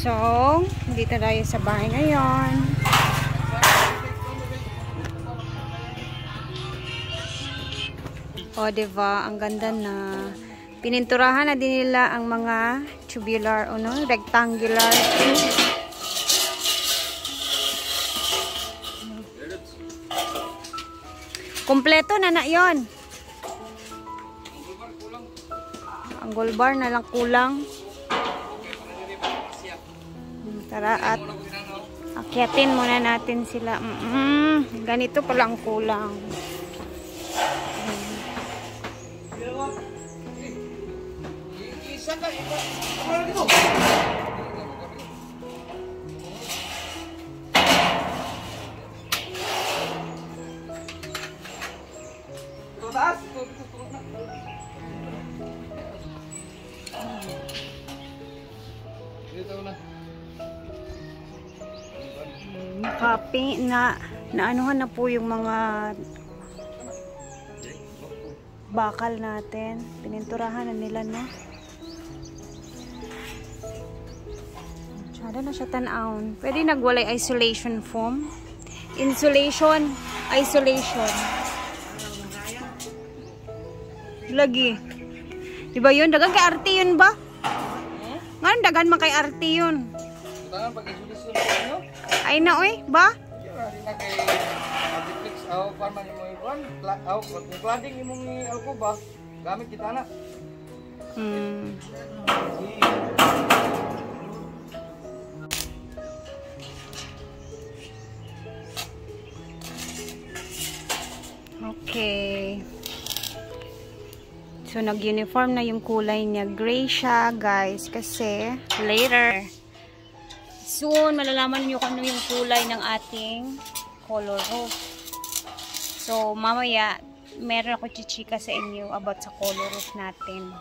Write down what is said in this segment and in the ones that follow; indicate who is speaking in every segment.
Speaker 1: So, dito tayo sa bahay ngayon. O, diba? Ang ganda na. Pininturahan na din nila ang mga tubular, o no? Rectangular. Kompleto na na yon. Ang gold bar na lang kulang. Tara at akyatin muna natin sila. Ganito pala ang kulang. Copy na anuhan na po yung mga bakal natin. Pininturahan na nila, no? Masyado na siya tan-aon. Pwede nagwalay isolation foam. Insulation, isolation. Lagi. Diba yun? Dagan kay RT yun ba? Ngayon dagan man kay RT yun. Ay na oy, ba?
Speaker 2: Gamit kita na.
Speaker 1: Okay. So, nag-uniform na yung kulay niya. Gray siya, guys. Kasi, later, soon, malalaman niyo kung ano yung kulay ng ating color roof. So, mamaya, meron ako chichika sa inyo about sa color roof natin.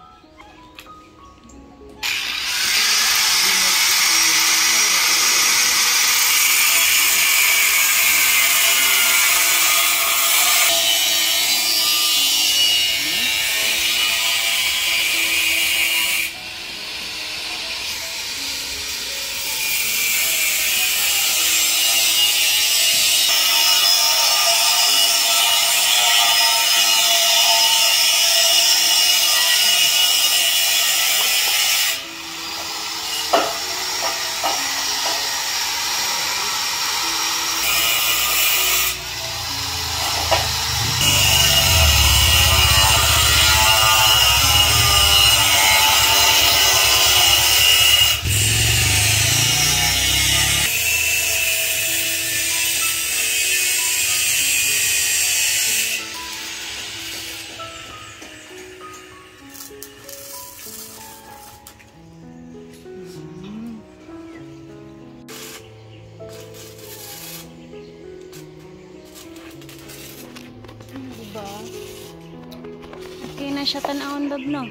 Speaker 1: Okay na siya tan-aon, bab, no?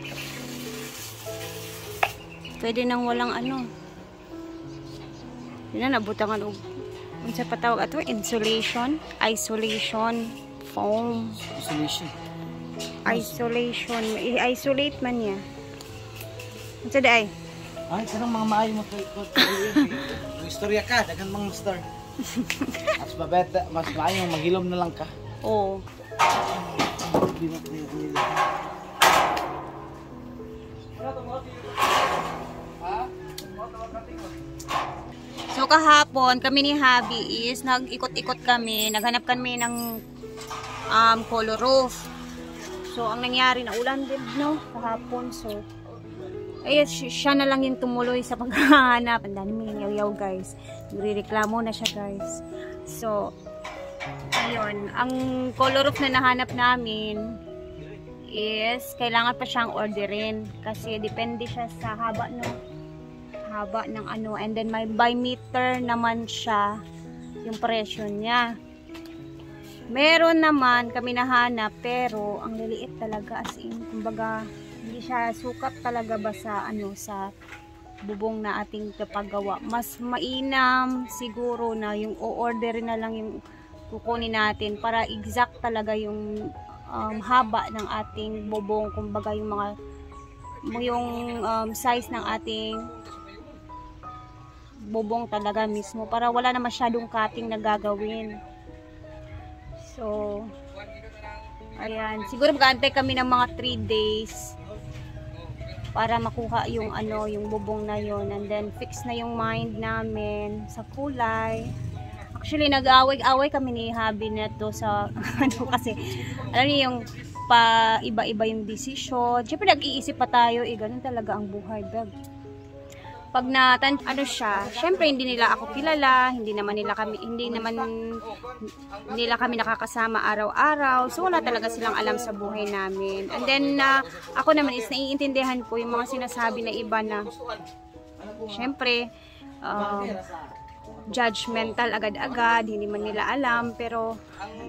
Speaker 1: Pwede nang walang ano. Yun na, nabutangan o unsa patawag ato? Insulation? Isolation foam. Isolation. I-isolate man niya. Unsa di ay?
Speaker 2: Ay, kanang mga maayo mo istorya ka, dagan mga star. Mas mabeta, mas maayo maghilom na lang ka.
Speaker 1: Oo. So kahapon kami ni Habi is nag-ikot-ikot kami, naghanap kami ng color roof. So ang nangyari na ulan din, no, kahapon. So ay siya na lang yung tumuloy sa paghahanap. Ang dami yaw-yaw, guys. Nagrereklamo na siya, guys. So ayun, ang color roof na nahanap namin is kailangan pa siyang orderin kasi depende siya sa haba, no? Haba ng ano, and then may by meter naman siya yung presyo niya. Meron naman kami nahanap pero ang liliit talaga, as in, kumbaga hindi siya sukat talaga ba sa ano, sa bubong na ating kapagawa. Mas mainam siguro na yung o-orderin na lang yung kukunin natin para exact talaga yung haba ng ating bubong, kumbaga yung mga yung size ng ating bubong talaga mismo para wala na masyadong cutting na gagawin. So, ayan. Siguro mag-aantay kami ng mga 3 days para makuha yung yung bubong na yon, and then fix na yung mind namin sa kulay. Actually, nag-away kami ni Habi neto sa kasi alam niyo yung pa iba-iba yung decision. Siyempre nag-iisip pa tayo, ganun talaga ang buhay, bag. Pag siya, syempre hindi nila ako kilala, hindi naman nila kami nakakasama araw-araw. So wala talaga silang alam sa buhay namin. And then ako naman is naiintindihan ko yung mga sinasabi na iba na syempre judgmental agad-agad, hindi man nila alam, pero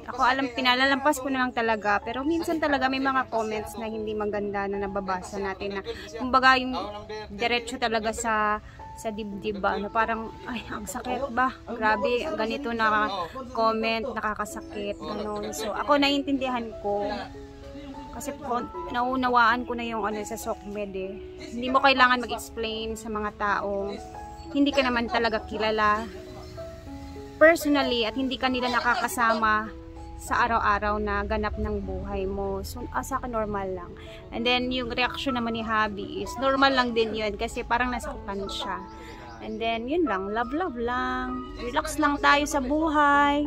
Speaker 1: ako pinalalampas ko na lang talaga. Pero minsan talaga may mga comments na hindi maganda na nababasa natin na kumbaga yung diretso talaga sa dibdib ba, parang ay ang sakit ba, grabe ganito na comment, nakakasakit ganun. So ako naiintindihan ko kasi naunawaan ko na yung sa SOCMED hindi mo kailangan mag-explain sa mga taong hindi ka naman talaga kilala personally at hindi ka nila nakakasama sa araw-araw na ganap ng buhay mo. So, sa akin normal lang. And then, yung reaction naman ni Habi is normal lang din yun kasi parang nasaktan siya. And then, yun lang. Love lang. Relax lang tayo sa buhay.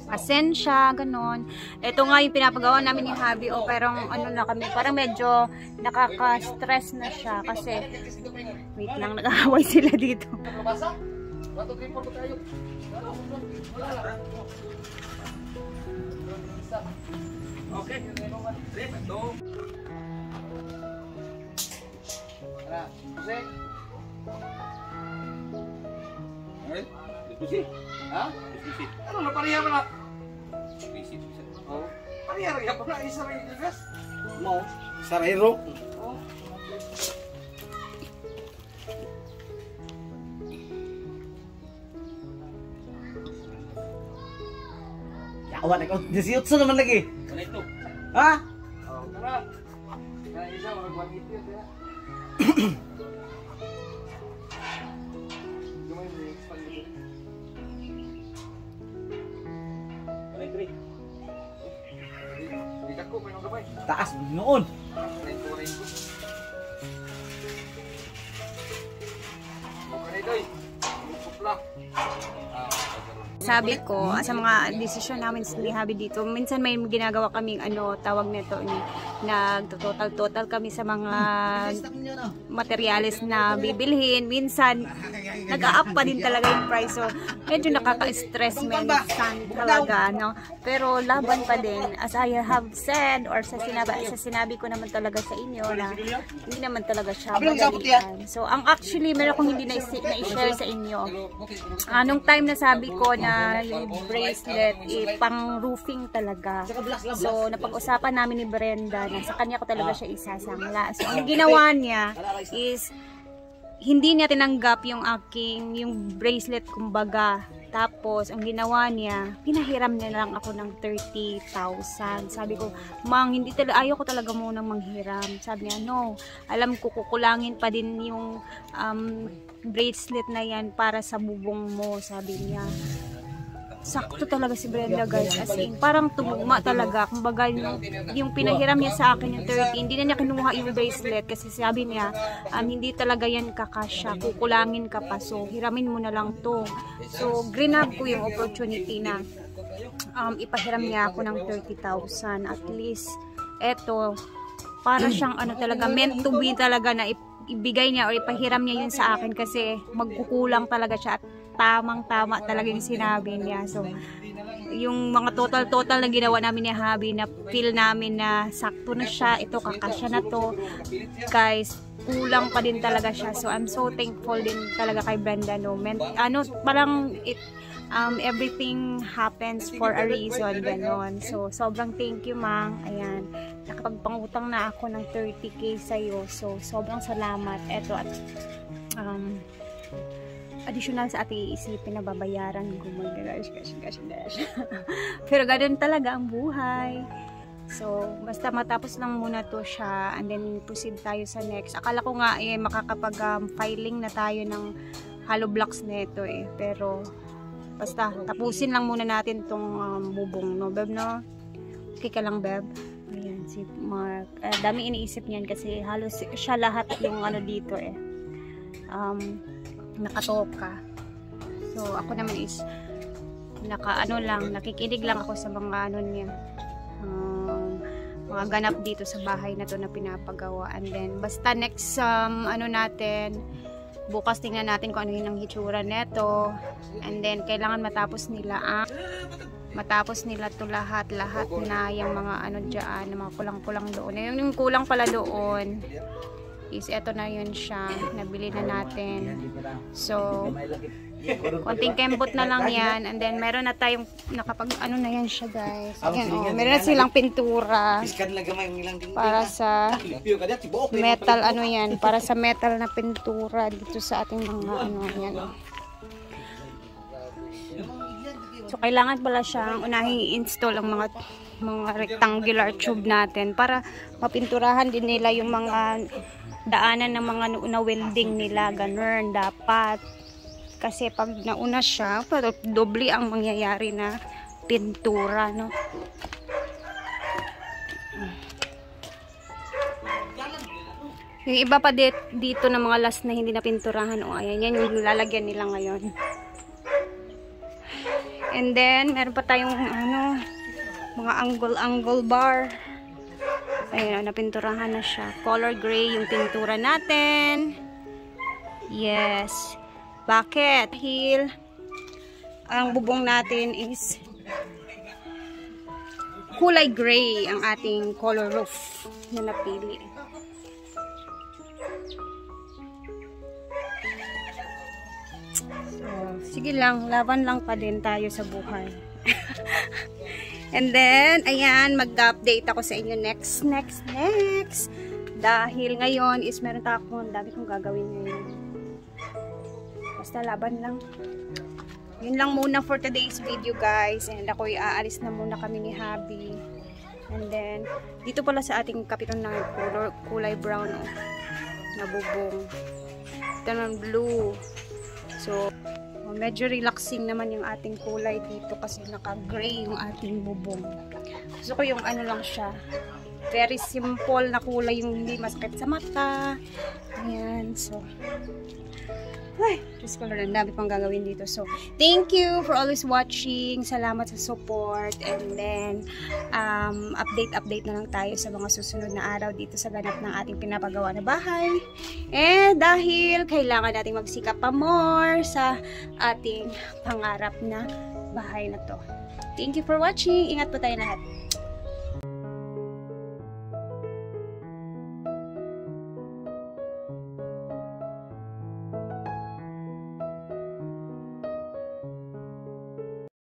Speaker 1: Pasensya, ganon. Ito nga yung pinapagawa namin ni Habi. Pero na kami, parang medyo nakaka-stress na siya kasi wait lang, nag-aaway sila dito.
Speaker 2: Okay. Diskusi. Ha? Diskusi. Ano na pariya mo na? Diskusi. Oh. Pariya lagi apa na isa rin gas? Mo, sarero. Oh. Yawa na ko. 18 naman lagi. Ano ito? Ha? Oh, tara. Kaya isa magwagit yun ya. Taas noon.
Speaker 1: Sabi ko, sa mga desisyon namin ni Habi dito, minsan may ginagawa kaming tawag nito, nagtototal kami sa mga materyales na bibilhin. Minsan, nag-a-up pa din talaga yung price. So, medyo nakaka-stress minsan talaga, no? Pero laban pa din. As I have said, or sa sinabi ko naman talaga sa inyo na hindi naman talaga siya madalian. So, actually, meron akong hindi na-share sa inyo. Nung time na sabi ko na yung bracelet, pang roofing talaga. So, napag-usapan namin ni Brenda na sa kanya ko talaga siya isasangla. So, ang ginawa niya is hindi niya tinanggap yung bracelet kumbaga. Tapos, ang ginawa niya, pinahiram niya lang ako ng 30,000. Sabi ko, Mang, ayaw ko talaga munang manghiram. Sabi niya, no, alam ko kukulangin pa din yung bracelet na yan para sa bubong mo, sabi niya. Sakto talaga si Brenda, guys, as in, parang tumugma talaga. Kumbaga, yung pinahiram niya sa akin yung 30, hindi na niya kinuha yung bracelet kasi sabi niya, hindi talaga yan kakasya, kukulangin ka pa, so hiramin mo na lang to. So, grinab ko yung opportunity na ipahiram niya ako ng 30,000. At least, eto, para siyang talaga, meant to be talaga na ibigay niya o ipahiram niya yun sa akin kasi magkukulang talaga siya at tamang-tama talaga yung sinabi niya. So, yung mga total na ginawa namin ni Habi na feel namin na sakto na siya, ito kakasya na to, guys, kulang pa din talaga siya. So, I'm so thankful din talaga kay Brenda, no? Parang everything happens for a reason, ganon. So, sobrang thank you, Mang. Ayan, nakapagpangutang na ako ng 30K sa'yo. So, sobrang salamat. Eto, at additional sa ating iisipin na babayaran ko, gosh. Pero ganun talaga ang buhay. So, basta matapos lang muna to siya and then proceed tayo sa next. Akala ko nga makakapag-filing na tayo ng hollow blocks na ito eh. Pero, basta, tapusin lang muna natin tong bubong, no, Beb, no? Okay ka lang, Beb? Ayan, si Mark. Dami iniisip niyan kasi halos siya lahat yung ano dito eh. Nakatoka. So, ako naman is nakikinig lang ako sa mga ano niya. Mga ganap dito sa bahay na to na pinapagawa. And then, basta next ano natin, bukas tingnan natin kung ano yung hitsura neto. And then, kailangan matapos nila to lahat na yung mga ano dyan, mga kulang-kulang doon. Yung kulang pala doon is eto na yun siya. Nabili na natin. So, konting kembot na lang yan. And then, meron na tayong ano na yan siya, guys. Ayan, meron na silang pintura. Para sa metal, ano yan. Para sa metal na pintura dito sa ating mga ano yan. So, kailangan pala siyang unahing i-install ang mga rectangular tube natin para mapinturahan din nila yung mga daanan ng mga na-welding nila. Ganun, dapat. Kasi pag nauna siya, doble ang mangyayari na pintura, no? Yung iba pa dito na mga last na hindi na pinturahan, o ayan, yan yung lalagyan nila ngayon. And then, meron pa tayong ano, mga angle bar. Ayan, napinturahan na siya. Color gray yung pintura natin. Yes. Bakit? Dahil ang bubong natin is kulay gray ang ating color roof na napili. So, sige lang, laban lang pa din tayo sa buhay. And then, ayan, mag-update ako sa inyo next. Dahil ngayon is meron akong dami kong gagawin ngayon. Basta laban lang. Yun lang muna for today's video, guys. And ako aalis na muna kami ni Habi. And then, dito pala sa ating kapiton na kulay brown, oh, na bubong. Ito naman blue. So, medyo relaxing naman yung ating kulay dito kasi naka-gray yung ating bubong. Gusto ko yung ano lang siya. Very simple na kulay, yung hindi masakit sa mata. Ayan, so ay, Diyos ko lang, dami pang gagawin dito. So, thank you for always watching. Salamat sa support. And then, update na lang tayo sa mga susunod na araw dito sa ganap ng ating pinapagawa na bahay. And dahil kailangan natin magsikap pa more sa ating pangarap na bahay na to. Thank you for watching. Ingat po tayo lahat.